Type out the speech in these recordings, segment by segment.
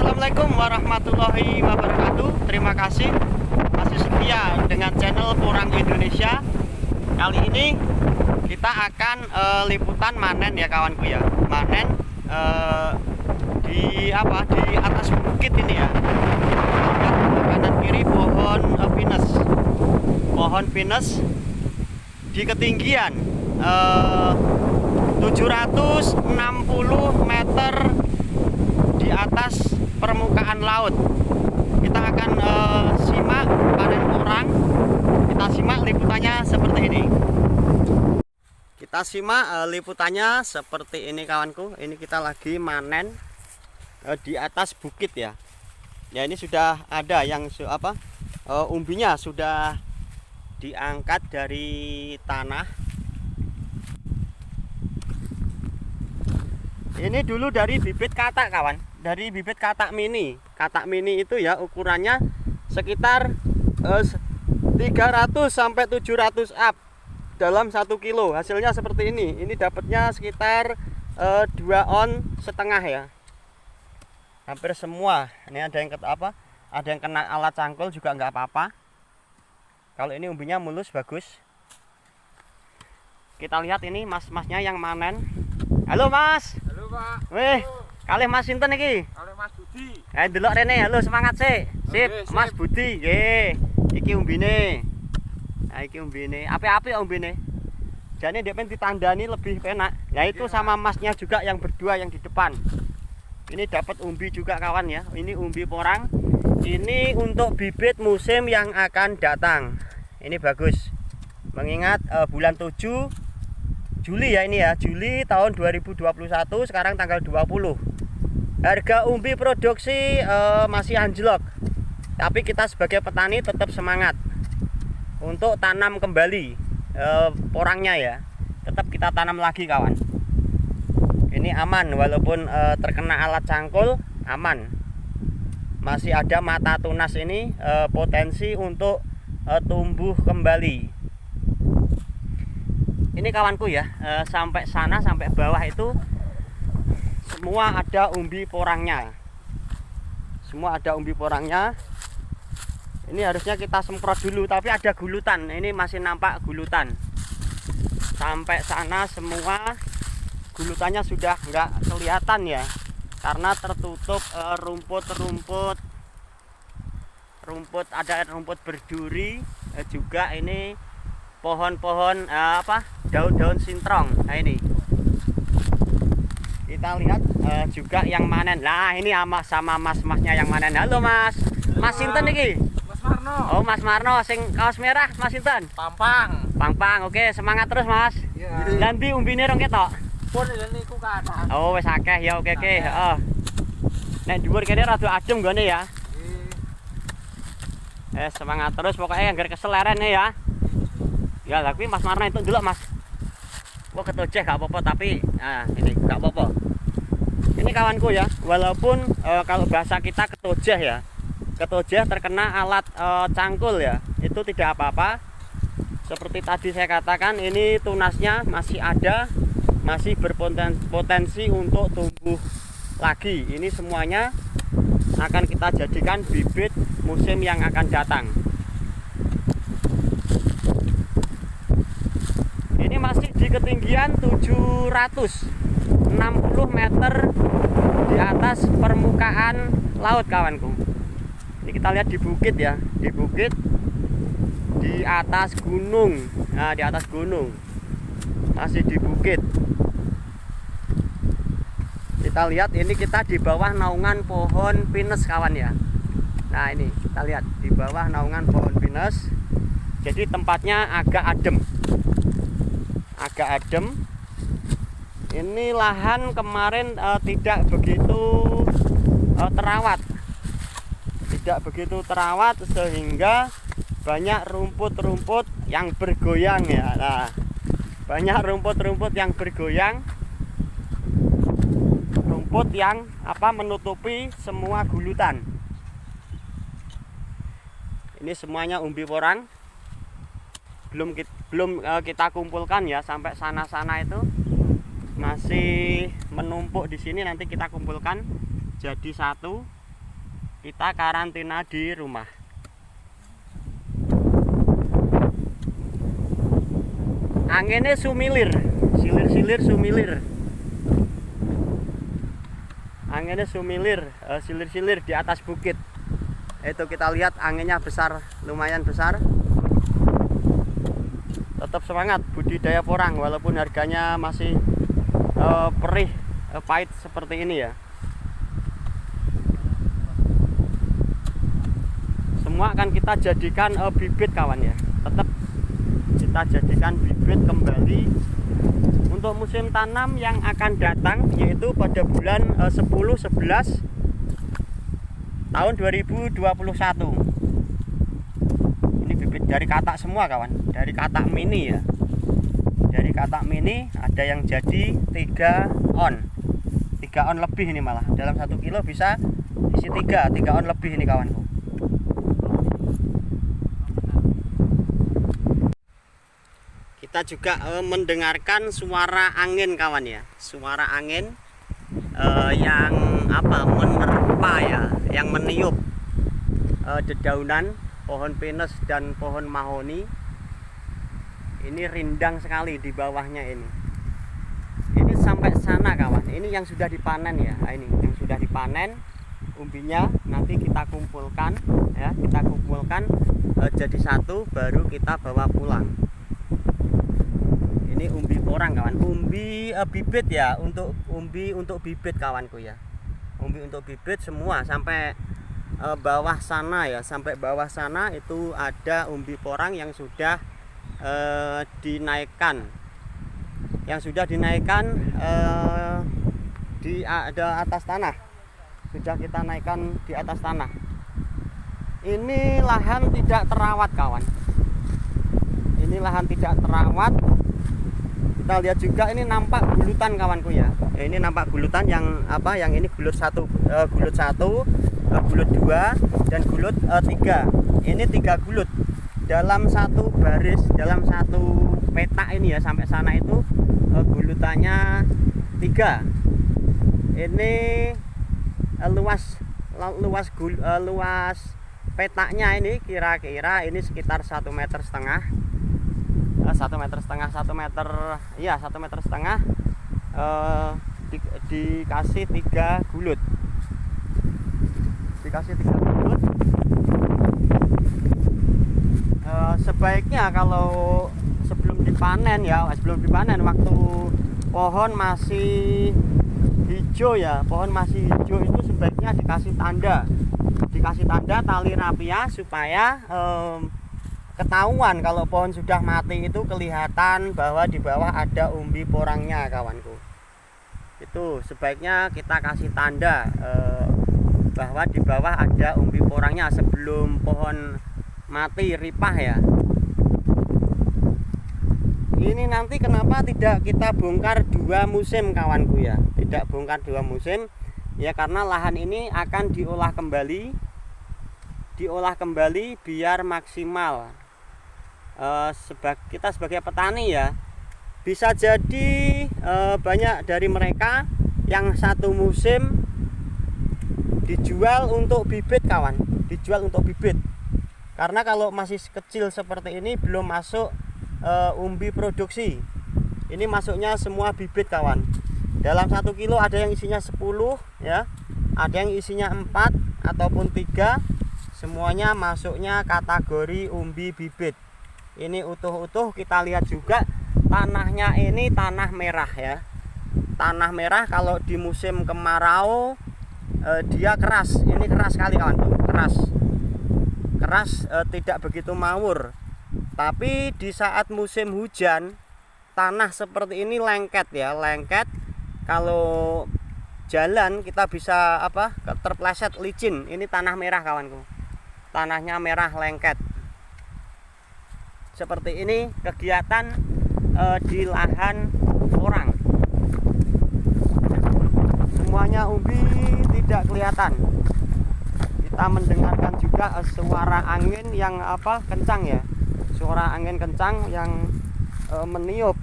Assalamualaikum warahmatullahi wabarakatuh. Terima kasih masih setia dengan channel Porang Indonesia. Kali ini kita akan liputan manen ya kawanku ya. Manen di atas bukit ini ya. Kanan kiri pohon pinus. Pohon pinus di ketinggian 760 meter di atas permukaan laut. Kita akan simak panen porang. Kita simak liputannya seperti ini. Kita simak liputannya seperti ini kawanku. Ini kita lagi manen di atas bukit ya. Ya ini sudah ada yang umbinya sudah diangkat dari tanah. Ini dulu dari bibit katak kawan, dari bibit katak mini. Katak mini itu ya ukurannya sekitar 300 sampai 700 up dalam 1 kilo. Hasilnya seperti ini. Ini dapatnya sekitar 2 on setengah ya. Hampir semua. Ini ada yang ada yang kena alat cangkul juga nggak apa-apa. Kalau ini umbinya mulus bagus. Kita lihat ini mas-masnya yang manen. Halo mas. Halo Pak. Weh, kalih Mas sinten iki? Kalih Mas Budi. Delok rene, halo semangat sik. Sip, Oke, sip. Mas Budi, nggih. Iki umbine. Nah, iki umbine. Apik-apik umbine. Jane ndek pen ditandani lebih penak. Ya itu sama masnya juga yang berdua yang di depan. Ini dapat umbi juga kawan ya. Ini umbi porang. Ini untuk bibit musim yang akan datang. Ini bagus. Mengingat bulan 7 Juli ya ini ya, Juli tahun 2021, sekarang tanggal 20. Harga umbi produksi masih anjlok. Tapi kita sebagai petani tetap semangat untuk tanam kembali porangnya ya. Tetap kita tanam lagi kawan. Ini aman walaupun terkena alat cangkul, aman. Masih ada mata tunas ini potensi untuk tumbuh kembali. Ini kawanku ya, sampai sana, sampai bawah itu semua ada umbi porangnya. Semua ada umbi porangnya. Ini harusnya kita semprot dulu, tapi ada gulutan. Ini masih nampak gulutan. Sampai sana semua gulutannya sudah nggak kelihatan ya, karena tertutup rumput-rumput. Ada rumput berduri, juga ini pohon-pohon daun-daun sintrong. Nah ini kita lihat juga yang manen. Nah ini sama mas-masnya yang manen. Halo mas. Mas sinten iki? Mas Marno. Oh Mas Marno sing kaos merah. Mas sinten? Pampang. Pampang. Oke semangat terus mas. Iya. Ganti umbine rong ketok. Pun niku kan. Oh wis akeh ya. Oke. Heeh. Nek dhuwur kene rada adem gone ya. Semangat terus pokoknya anggar kesel rene ya. Ya lah kuwi Mas Marno itu dulu mas. Wah ketojeh gak apa-apa tapi ini gak apa-apa. Ini kawanku ya, walaupun kalau bahasa kita ketojeh ya. Ketojeh terkena alat cangkul ya. Itu tidak apa-apa. Seperti tadi saya katakan ini tunasnya masih ada, masih berpotensi untuk tumbuh lagi. Ini semuanya akan kita jadikan bibit musim yang akan datang. Ini masih di ketinggian 760 meter di atas permukaan laut kawanku. Ini kita lihat di bukit ya, di bukit di atas gunung. Nah, di atas gunung. Masih di bukit. Kita lihat ini kita di bawah naungan pohon pinus kawan ya. Nah, ini kita lihat di bawah naungan pohon pinus. Jadi tempatnya agak adem. Ini lahan kemarin tidak begitu terawat, sehingga banyak rumput-rumput yang bergoyang ya. Nah, banyak rumput-rumput yang bergoyang, rumput yang menutupi semua gulutan. Ini semuanya umbi porang. Belum kita kumpulkan ya, sampai sana itu masih menumpuk di sini. Nanti kita kumpulkan jadi satu. kita karantina di rumah. Anginnya sumilir, silir-silir sumilir. Anginnya sumilir, silir-silir di atas bukit. Itu kita lihat anginnya besar, lumayan besar. Tetap semangat budidaya porang walaupun harganya masih perih, pahit seperti ini ya. Semua akan kita jadikan bibit kawan ya. Tetap kita jadikan bibit kembali untuk musim tanam yang akan datang, yaitu pada bulan 10-11 tahun 2021. Ini bibit dari katak semua kawan, dari katak mini ya. Dari katak mini ada yang jadi 3 on lebih ini, malah dalam 1 kilo bisa isi 3 on lebih ini kawanku. Kita juga mendengarkan suara angin kawan ya, suara angin yang menerpa ya, yang meniup dedaunan pohon pinus dan pohon mahoni. Ini rindang sekali di bawahnya ini. Ini sampai sana kawan, ini yang sudah dipanen ya. Nah, ini yang sudah dipanen umbinya, nanti kita kumpulkan ya, jadi satu, baru kita bawa pulang. Ini umbi porang kawan, umbi bibit ya, untuk bibit kawanku ya. Umbi untuk bibit semua sampai bawah sana ya, sampai bawah sana itu ada umbi porang yang sudah dinaikkan. Yang sudah dinaikkan ada atas tanah. Sudah kita naikkan di atas tanah. Ini lahan tidak terawat kawan. Ini lahan tidak terawat. Kita lihat juga ini nampak gulutan kawanku ya. Ini nampak gulutan yang yang ini gulut 1, gulut 2 dan gulut 3. Ini 3 gulut dalam satu baris, dalam satu petak ini ya, sampai sana itu gulutannya 3. Ini luas petaknya ini kira-kira ini sekitar 1,5 meter. 1,5 meter, 1 meter, ya 1,5 meter. Dikasih 3 gulut. Sebaiknya kalau sebelum dipanen waktu pohon masih hijau ya, itu sebaiknya dikasih tanda tali rapia supaya ketahuan kalau pohon sudah mati, itu kelihatan bahwa di bawah ada umbi porangnya kawanku. Itu sebaiknya kita kasih tanda bahwa di bawah ada umbi porangnya sebelum pohon mati ripah ya. Ini nanti kenapa tidak kita bongkar 2 musim kawanku ya, tidak bongkar 2 musim ya, karena lahan ini akan diolah kembali biar maksimal. Kita sebagai petani ya, bisa jadi banyak dari mereka yang 1 musim dijual untuk bibit kawan, karena kalau masih kecil seperti ini belum masuk umbi produksi. Ini masuknya semua bibit kawan. Dalam 1 kilo ada yang isinya 10 ya, ada yang isinya 4 ataupun 3. Semuanya masuknya kategori umbi bibit. Ini utuh-utuh. Kita lihat juga tanahnya, ini tanah merah ya. Tanah merah kalau di musim kemarau dia keras. Ini keras sekali kawan, keras, tidak begitu mawur. Tapi di saat musim hujan, tanah seperti ini lengket ya, kalau jalan kita bisa terpleset licin. Ini tanah merah kawanku, tanahnya merah lengket. Seperti ini kegiatan di lahan porang. Semuanya umbi tidak kelihatan. Kita mendengarkan juga suara angin yang kencang ya, suara angin kencang yang meniup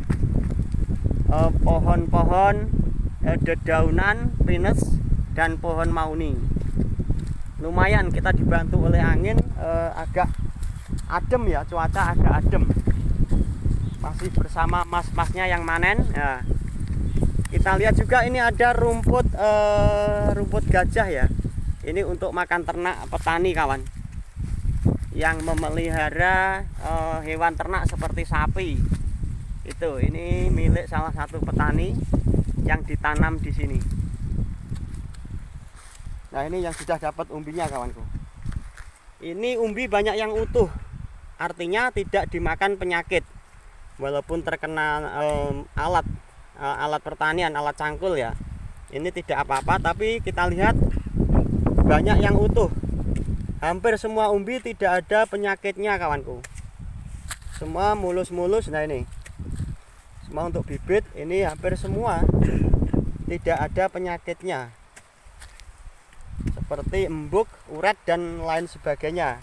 pohon-pohon dedaunan pinus dan pohon mahoni. lumayan kita dibantu oleh angin, agak adem ya, cuaca agak adem. Masih bersama mas-masnya yang manen. Nah, kita lihat juga ini ada rumput rumput gajah ya. Ini untuk makan ternak petani kawan, yang memelihara hewan ternak seperti sapi. Itu ini milik salah satu petani yang ditanam di sini. Nah, ini yang sudah dapat umbinya kawanku. Ini umbi banyak yang utuh, artinya tidak dimakan penyakit. Walaupun terkena alat pertanian, alat cangkul ya, ini tidak apa-apa. Tapi kita lihat banyak yang utuh, hampir semua umbi tidak ada penyakitnya kawanku, semua mulus-mulus. Nah, ini semua untuk bibit, ini hampir semua tidak ada penyakitnya, seperti embuk, uret dan lain sebagainya.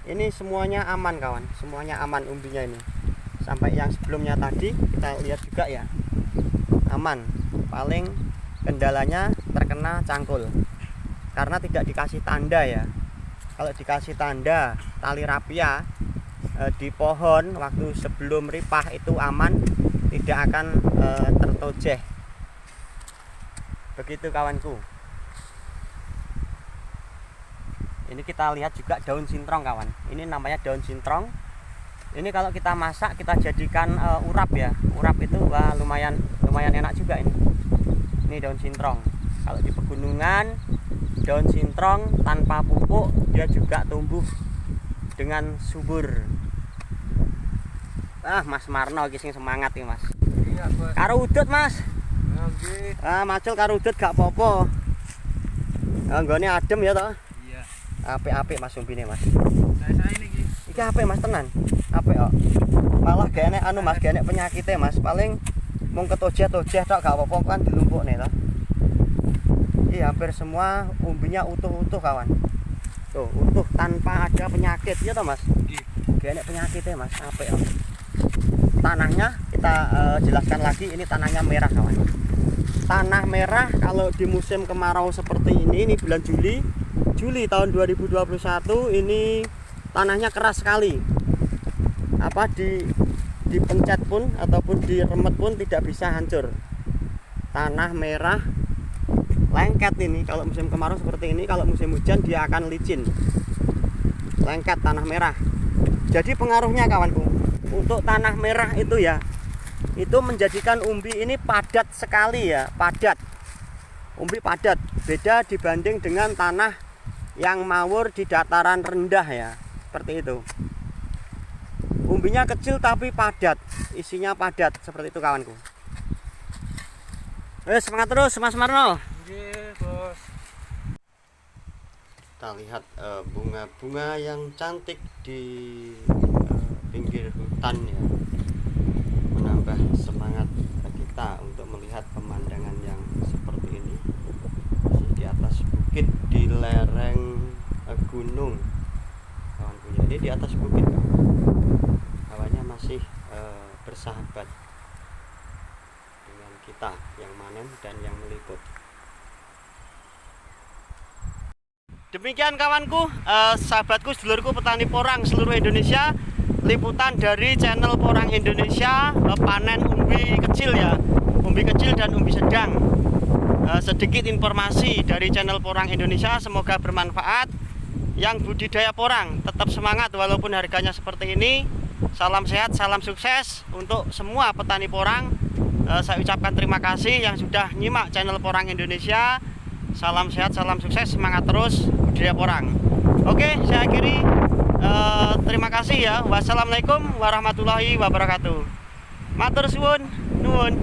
Ini semuanya aman kawan, semuanya aman umbinya ini. Sampai yang sebelumnya tadi kita lihat juga ya, aman. Paling kendalanya terkena cangkul karena tidak dikasih tanda ya. Kalau dikasih tanda tali rapia di pohon waktu sebelum ripah itu aman, tidak akan tertojeh. Begitu kawanku. Ini kita lihat juga daun sintrong kawan. Ini namanya daun sintrong. Ini kalau kita masak kita jadikan urap ya. Urap itu wah, lumayan enak juga ini. Ini daun sintrong. Kalau di pegunungan daun sintrong tanpa pupuk dia juga tumbuh dengan subur. Mas Marno iki sing semangat iki Mas. Iya, Bos. Karo udut Mas. Nggih. Macul karo udut gak apa-apa. Nggone adem ya toh. Iya. Apik-apik Mas umbine Mas. Saya niki. Iki apik Mas tenan. Apik kok. Malah gak enek Mas, gak enek penyakite Mas. Paling mung ketojeh-tojeh tok gak apa-apa kan dilumpukne toh. Iya, hampir semua umbinya utuh-utuh kawan. Tuh, utuh tanpa ada penyakit ya toh Mas. Nggih. Gak enek penyakitnya Mas, apik kok. Tanahnya kita jelaskan lagi, ini tanahnya merah kawan. Tanah merah kalau di musim kemarau seperti ini bulan Juli tahun 2021 ini tanahnya keras sekali. Apa dipencet pun ataupun diremet pun tidak bisa hancur. Tanah merah lengket ini kalau musim kemarau seperti ini, kalau musim hujan dia akan licin. Lengket tanah merah. Jadi pengaruhnya kawanku, untuk tanah merah itu ya, itu menjadikan umbi ini padat sekali ya, padat. Umbi padat, beda dibanding dengan tanah yang mawur di dataran rendah ya, seperti itu. Umbinya kecil tapi padat, isinya padat, seperti itu kawanku. Semangat terus Mas Marno. Nggih, Bos. Kita lihat bunga-bunga yang cantik di pinggir hutan ya, menambah semangat kita untuk melihat pemandangan yang seperti ini. Masih di atas bukit di lereng gunung kawanku. Jadi di atas bukit hawanya masih bersahabat dengan kita yang manen dan yang meliput. Demikian kawanku, sahabatku, sedulurku petani porang seluruh Indonesia, liputan dari channel Porang Indonesia, panen umbi kecil ya, umbi kecil dan umbi sedang. Sedikit informasi dari channel Porang Indonesia, semoga bermanfaat. Yang budidaya porang tetap semangat walaupun harganya seperti ini. Salam sehat, salam sukses untuk semua petani porang. Saya ucapkan terima kasih yang sudah nyimak channel Porang Indonesia. Salam sehat, salam sukses, semangat terus budidaya porang. Oke, saya akhiri. Terima kasih ya. Wassalamualaikum warahmatullahi wabarakatuh. Matur suwun, nuwun.